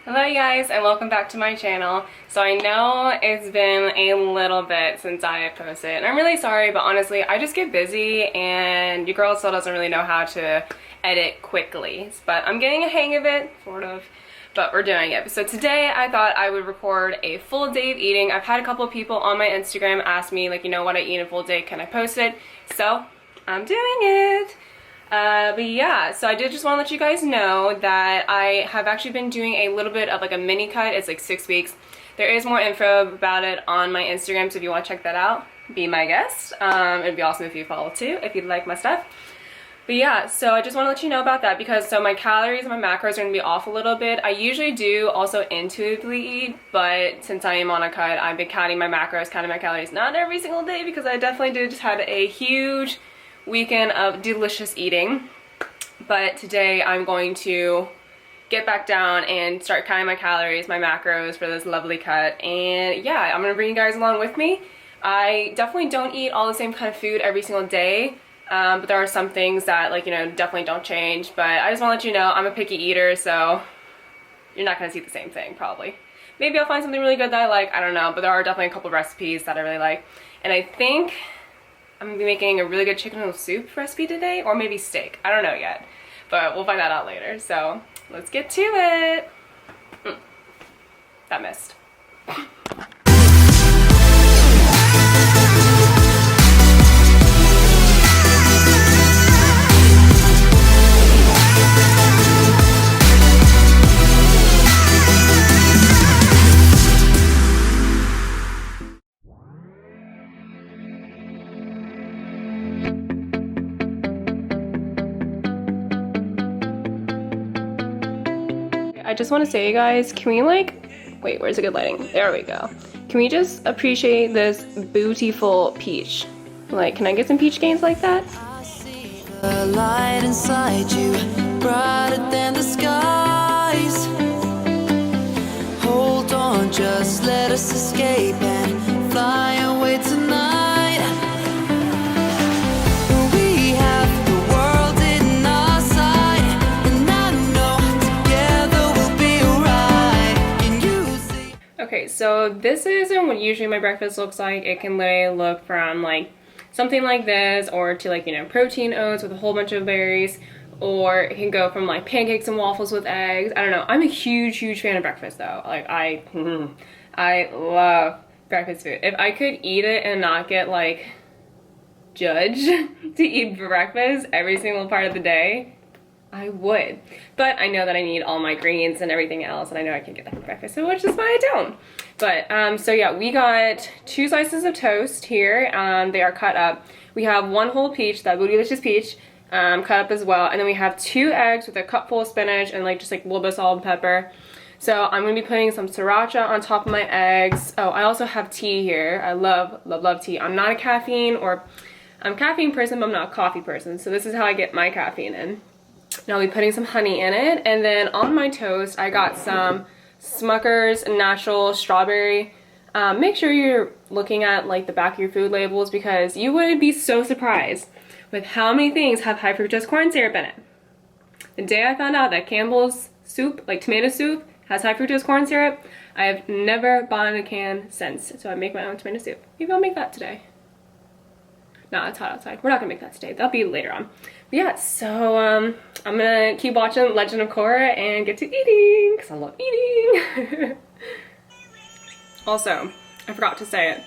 Hello you guys and welcome back to my channel. So I know it's been a little bit since I have posted and I'm really sorry, but honestly I just get busy and your girl still doesn't really know how to edit quickly. But I'm getting a hang of it, sort of, but we're doing it. So today I thought I would record a full day of eating. I've had a couple of people on my Instagram ask me like, you know what, I eat in a full day, can I post it? So I'm doing it. But yeah, so I did just want to let you guys know that I have actually been doing a little bit of like a mini cut. It's like 6 weeks. There is more info about it on my Instagram, so if you want to check that out, be my guest. It'd be awesome if you follow too, if you like my stuff. But yeah, so I just want to let you know about that because so my calories and my macros are going to be off a little bit. I usually do also intuitively eat, but since I am on a cut, I've been counting my macros, counting my calories, not every single day because I definitely did just had a huge weekend of delicious eating. But today I'm going to get back down and start counting my calories, my macros for this lovely cut. And yeah, I'm gonna bring you guys along with me. I definitely don't eat all the same kind of food every single day, but there are some things that, like, you know, definitely don't change. But I just want to let you know I'm a picky eater, so you're not gonna see the same thing probably. Maybe I'll find something really good that I like, I don't know, but there are definitely a couple recipes that I really like. And I think I'm gonna be making a really good chicken noodle soup recipe today, or maybe steak. I don't know yet, but we'll find that out later. So let's get to it. That missed. I just want to say, you guys, can we wait, where's the good lighting? There we go. Can we just appreciate this beautiful peach? Like, can I get some peach gains like that? I see the light inside you, brighter than the skies. Hold on, just let us escape and fly away tonight. We have the world in our sight, and I know together we'll be alright. Can you see? Okay, so this isn't what usually my breakfast looks like. It can literally look from like something like this, or to like, you know, protein oats with a whole bunch of berries, or it can go from like pancakes and waffles with eggs. I don't know. I'm a huge fan of breakfast though. Like I love breakfast food. If I could eat it and not get like judged to eat breakfast every single part of the day, I would. But I know that I need all my greens and everything else, and I know I can get that for breakfast, so which is why I don't. But so yeah, we got 2 slices of toast here. They are cut up. We have 1 whole peach, that bootylicious peach, cut up as well, and then we have 2 eggs with a cup full of spinach and like just like a little bit of salt and pepper. So I'm gonna be putting some sriracha on top of my eggs. Oh, I also have tea here. I love tea. I'm not a caffeine person, but I'm not a coffee person. So this is how I get my caffeine in. And I'll be putting some honey in it. And then on my toast, I got some Smucker's Natural Strawberry. Make sure you're looking at like the back of your food labels, because you would be so surprised with how many things have high fructose corn syrup in it. The day I found out that Campbell's soup, like tomato soup, has high fructose corn syrup, I have never bought a can since. So I make my own tomato soup. Maybe I'll make that today. No, it's hot outside. We're not gonna make that today. That'll be later on. But yeah, so I'm gonna keep watching Legend of Korra and get to eating, because I love eating. Also, I forgot to say it.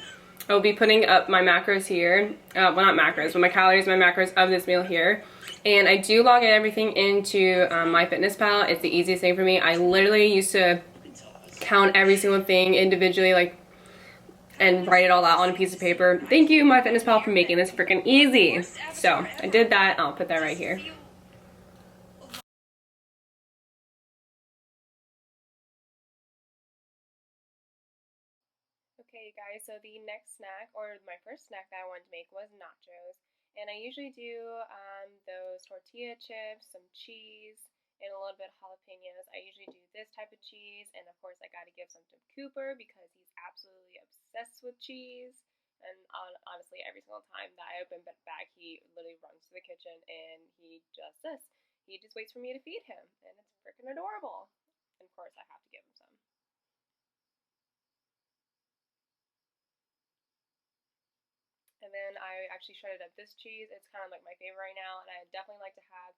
I will be putting up my macros here. Well, not macros, but my calories, my macros of this meal here. And I do log everything into MyFitnessPal. It's the easiest thing for me. I literally used to count every single thing individually, like, and write it all out on a piece of paper. Thank you, MyFitnessPal, for making this freaking easy. So I did that. I'll put that right here. Okay, guys, so the next snack, or my first snack that I wanted to make, was nachos. And I usually do those tortilla chips, some cheese, and a little bit of jalapenos. I usually do this type of cheese, and of course I gotta give some to Cooper because he's absolutely obsessed with cheese. And honestly, every single time that I open that bag, he literally runs to the kitchen and he just this. He just waits for me to feed him, and it's freaking adorable. And of course, I have to give him I actually shredded up this cheese. It's kind of like my favorite right now, and I definitely like to have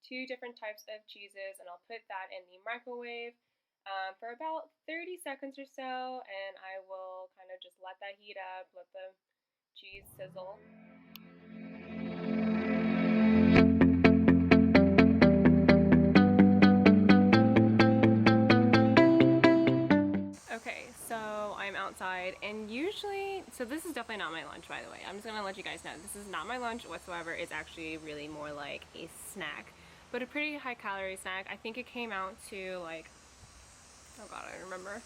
2 different types of cheeses, and I'll put that in the microwave for about 30 seconds or so, and I will kind of just let that heat up, let the cheese sizzle. Okay, so I'm outside, and usually, so this is definitely not my lunch, by the way. I'm just gonna let you guys know, this is not my lunch whatsoever. It's actually really more like a snack, but a pretty high calorie snack. I think it came out to like, oh god, I don't remember.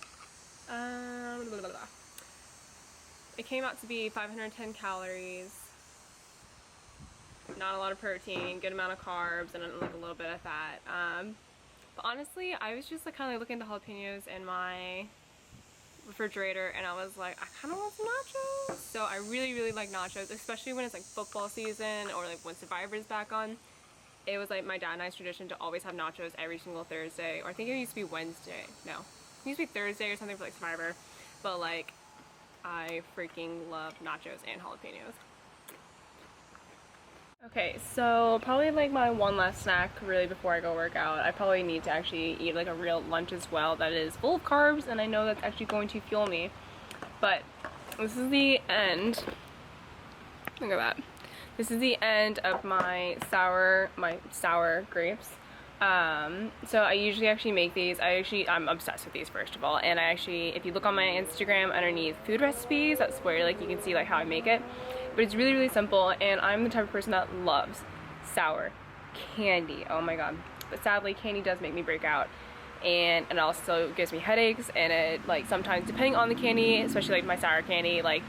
Blah, blah, blah. It came out to be 510 calories, not a lot of protein, good amount of carbs, and like a little bit of fat. But honestly, I was just like kind of looking at the jalapenos in my refrigerator, and I was like, I kind of want some nachos. So I really like nachos, especially when it's like football season or like when Survivor's back on. It was like my dad and I's tradition to always have nachos every single Thursday, or I think it used to be Wednesday. No, it used to be Thursday or something for like Survivor. But like, I freaking love nachos and jalapenos. Okay, so probably like my one last snack really before I go work out. I probably need to actually eat like a real lunch as well that is full of carbs, and I know that's actually going to fuel me. But this is the end. Look at that. This is the end of my sour grapes. So I usually actually make these. I'm obsessed with these, first of all, and I actually, if you look on my Instagram underneath food recipes, that's where like you can see like how I make it. But it's really simple, and I'm the type of person that loves sour candy. Oh my god. But sadly, candy does make me break out, and it also gives me headaches, and it like sometimes, depending on the candy, especially like my sour candy, like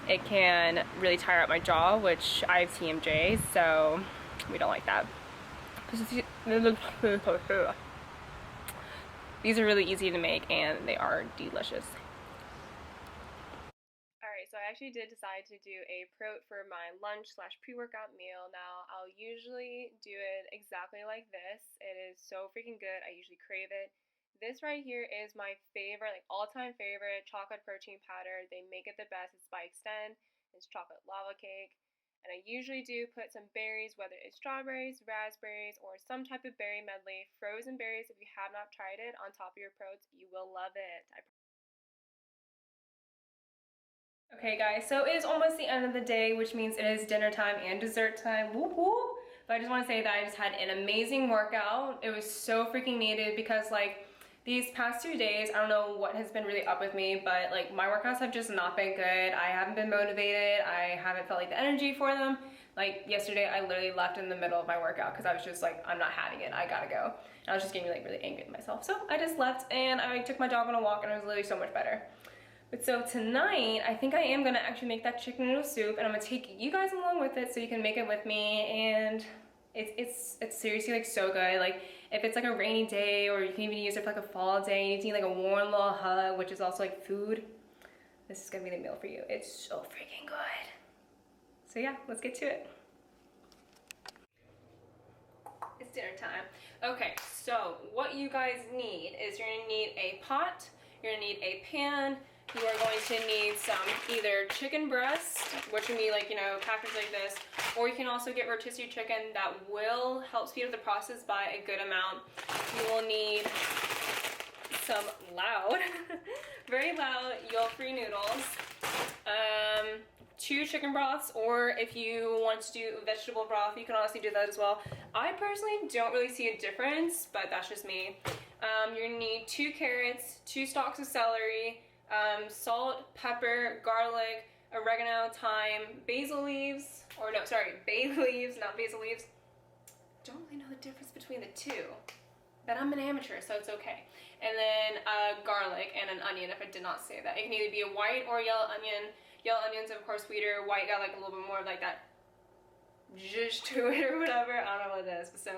it can really tire out my jaw, which I have TMJ, so we don't like that. These are really easy to make, and they are delicious. Alright, so I actually did decide to do a prot for my lunch / pre-workout meal. Now, I'll usually do it exactly like this. It is so freaking good. I usually crave it. This right here is my favorite, like all-time favorite chocolate protein powder. They make it the best. It's by Extend. It's chocolate lava cake. And I usually do put some berries, whether it's strawberries, raspberries, or some type of berry medley. Frozen berries, if you have not tried it, on top of your protein, you will love it. Okay guys, so it is almost the end of the day, which means it is dinner time and dessert time. Whoop whoop. But I just want to say that I just had an amazing workout. It was so freaking needed, because like these past 2 days, I don't know what has been really up with me, but like my workouts have just not been good. I haven't been motivated. I haven't felt like the energy for them. Like yesterday, I literally left in the middle of my workout because I was just like, I'm not having it. I gotta go. And I was just getting like really angry at myself. So I just left, and I took my dog on a walk, and it was literally so much better. But so tonight, I think I am gonna actually make that chicken noodle soup, and I'm gonna take you guys along with it so you can make it with me. And it's seriously like so good. Like if it's like a rainy day, or you can even use it for like a fall day, you need like a warm little hug, which is also like food, this is gonna be the meal for you. It's so freaking good. So yeah, let's get to it. It's dinner time. Okay, so what you guys need is you're gonna need a pot, you're gonna need a pan, you are going to need some either chicken breast, which will be like, you know, packaged like this, or you can also get rotisserie chicken. That will help speed up the process by a good amount. You will need some loud, very loud oil-free noodles, 2 chicken broths, or if you want to do vegetable broth, you can honestly do that as well. I personally don't really see a difference, but that's just me. You're gonna need 2 carrots, 2 stalks of celery, salt, pepper, garlic, oregano, thyme, basil leaves, or no, sorry, bay leaves, not basil leaves. Don't really know the difference between the two, but I'm an amateur, so it's okay. And then garlic and an onion, if I did not say that. It can either be a white or yellow onion. Yellow onions, of course, sweeter. White got like a little bit more of like that zhuzh to it or whatever. I don't know what it is, so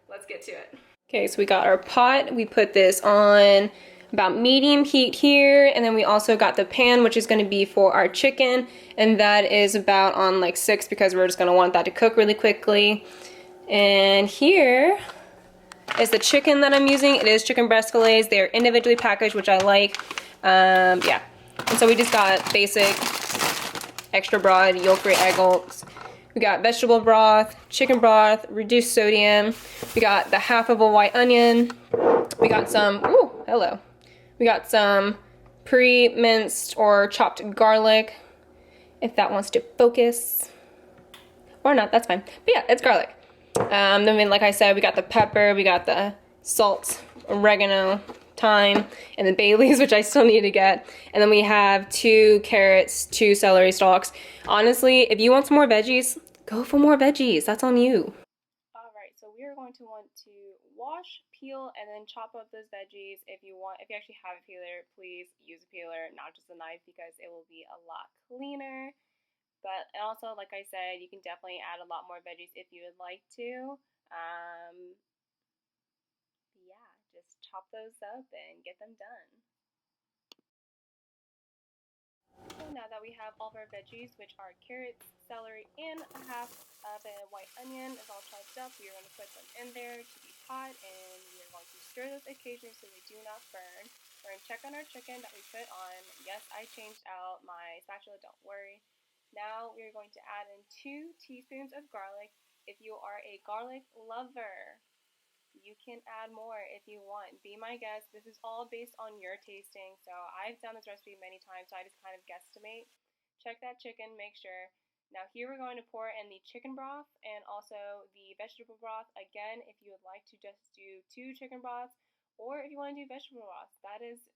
let's get to it. Okay, so we got our pot. We put this on about medium heat here, and then we also got the pan, which is going to be for our chicken, and that is about on like 6 because we're just going to want that to cook really quickly. And here is the chicken that I'm using. It is chicken breast fillets. They're individually packaged, which I like. Yeah, and so we just got basic extra broad yolk-free egg yolks. We got vegetable broth, chicken broth, reduced sodium. We got the half of a white onion. We got some, ooh, hello. We got some pre-minced or chopped garlic, if that wants to focus. Or not, that's fine. But yeah, it's garlic. Then like I said, we got the pepper, we got the salt, oregano, thyme, and the bay leaves, which I still need to get. And then we have 2 carrots, 2 celery stalks. Honestly, if you want some more veggies, go for more veggies. That's on you. Alright, so we are going to want to wash, peel, and then chop up those veggies. If you actually have a peeler, please use a peeler, not just a knife, because it will be a lot cleaner. But also, like I said, you can definitely add a lot more veggies if you would like to. Yeah, just chop those up and get them done. So now that we have all of our veggies, which are carrots, celery, and a half of a white onion is all chopped up, we are going to put them in there to be hot, and we are going to stir those occasionally so they do not burn. We're going to check on our chicken that we put on. Yes, I changed out my spatula, don't worry. Now we're going to add in 2 teaspoons of garlic. If you are a garlic lover, you can add more if you want. Be my guest. This is all based on your tasting. So I've done this recipe many times, so I just kind of guesstimate. Check that chicken, make sure. Now here we're going to pour in the chicken broth and also the vegetable broth. Again, if you would like to just do 2 chicken broths, or if you want to do vegetable broth, that is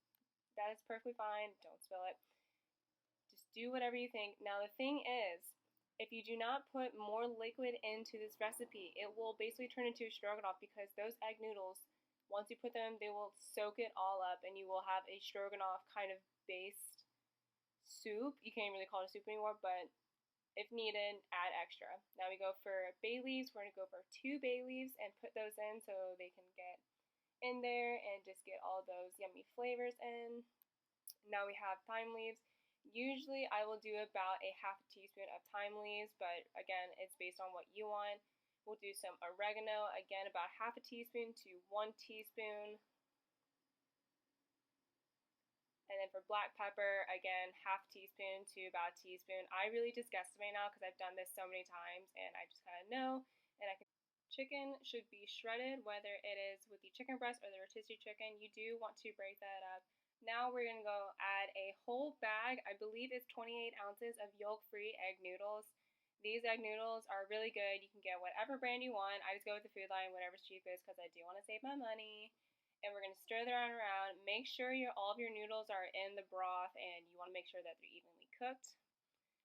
perfectly fine. Don't spill it. Just do whatever you think. Now the thing is, if you do not put more liquid into this recipe, it will basically turn into a stroganoff, because those egg noodles, once you put them, they will soak it all up and you will have a stroganoff kind of based soup. You can't really call it a soup anymore, but if needed, add extra. Now we go for bay leaves. We're going to go for 2 bay leaves and put those in so they can get in there and just get all those yummy flavors in. Now we have thyme leaves. Usually I will do about a half a teaspoon of thyme leaves, but again, it's based on what you want. We'll do some oregano, again about half a teaspoon to 1 teaspoon. And then for black pepper, again, half teaspoon to about a teaspoon. I really just guesstimate now because I've done this so many times and I just kind of know. And chicken should be shredded, whether it is with the chicken breast or the rotisserie chicken. You do want to break that up. Now we're going to go add a whole bag, I believe it's 28 ounces of yolk-free egg noodles. These egg noodles are really good. You can get whatever brand you want. I just go with the Food Line, whatever's cheapest, because I do want to save my money. And we're going to stir that around. Make sure all of your noodles are in the broth, and you want to make sure that they're evenly cooked.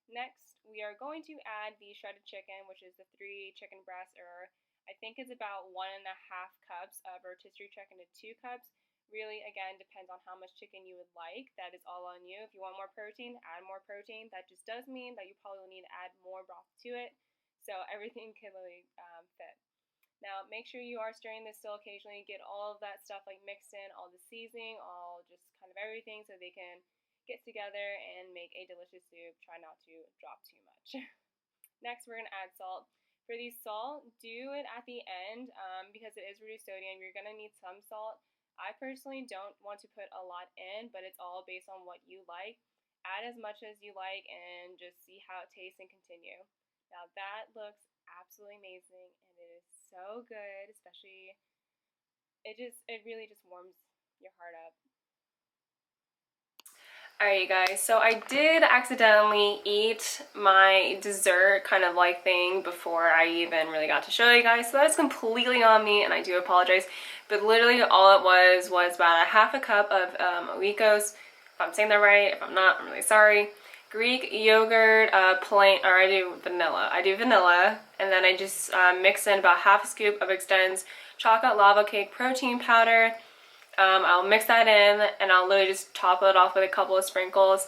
Next, we are going to add the shredded chicken, which is the 3 chicken breasts, or I think it's about 1.5 cups of rotisserie chicken to 2 cups. Really, again, depends on how much chicken you would like. That is all on you. If you want more protein, add more protein. That just does mean that you probably will need to add more broth to it. So everything can really fit. Now, make sure you are stirring this still occasionally. Get all of that stuff like mixed in, all the seasoning, all just kind of everything so they can get together and make a delicious soup. Try not to drop too much. Next, we're going to add salt. For the salt, do it at the end because it is reduced sodium. You're going to need some salt. I personally don't want to put a lot in, but it's all based on what you like. Add as much as you like and just see how it tastes and continue. Now that looks absolutely amazing and it is so good, especially it really just warms your heart up. Alright you guys, so I did accidentally eat my dessert kind of like thing before I even really got to show you guys, so that's completely on me and I do apologize, but literally all it was about a half a cup of Oikos, if I'm saying that right. If I'm not, I'm really sorry. Greek yogurt, plain, or I do vanilla, and then I just mix in about half a scoop of Extend's chocolate lava cake protein powder. I'll mix that in and I'll literally just top it off with a couple of sprinkles.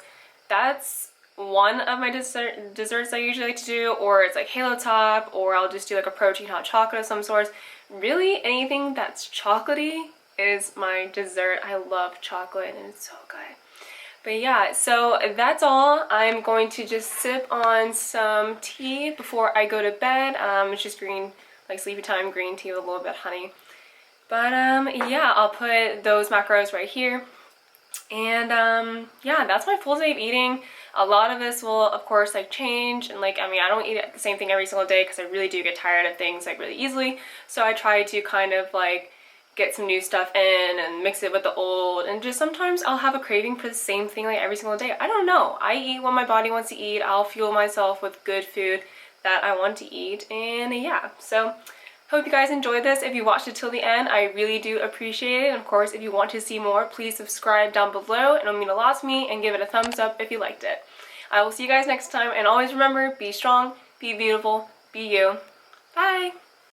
That's one of my desserts I usually like to do, or it's like Halo Top, or I'll just do like a protein hot chocolate of some sort. Really, anything that's chocolatey is my dessert. I love chocolate and it's so good. But yeah, so that's all. I'm going to just sip on some tea before I go to bed. It's just green, like sleepy time green tea with a little bit of honey. But yeah, I'll put those macros right here. And yeah, that's my full day of eating. A lot of this will, of course, like change, and like, I mean, I don't eat the same thing every single day because I really do get tired of things like really easily. So I try to kind of like get some new stuff in and mix it with the old, and just sometimes I'll have a craving for the same thing like every single day. I don't know. I eat what my body wants to eat. I'll fuel myself with good food that I want to eat, and yeah, so hope you guys enjoyed this. If you watched it till the end, I really do appreciate it. And of course, if you want to see more, please subscribe down below. It'll mean a lot to me, and give it a thumbs up if you liked it. I will see you guys next time, and always remember, be strong, be beautiful, be you. Bye!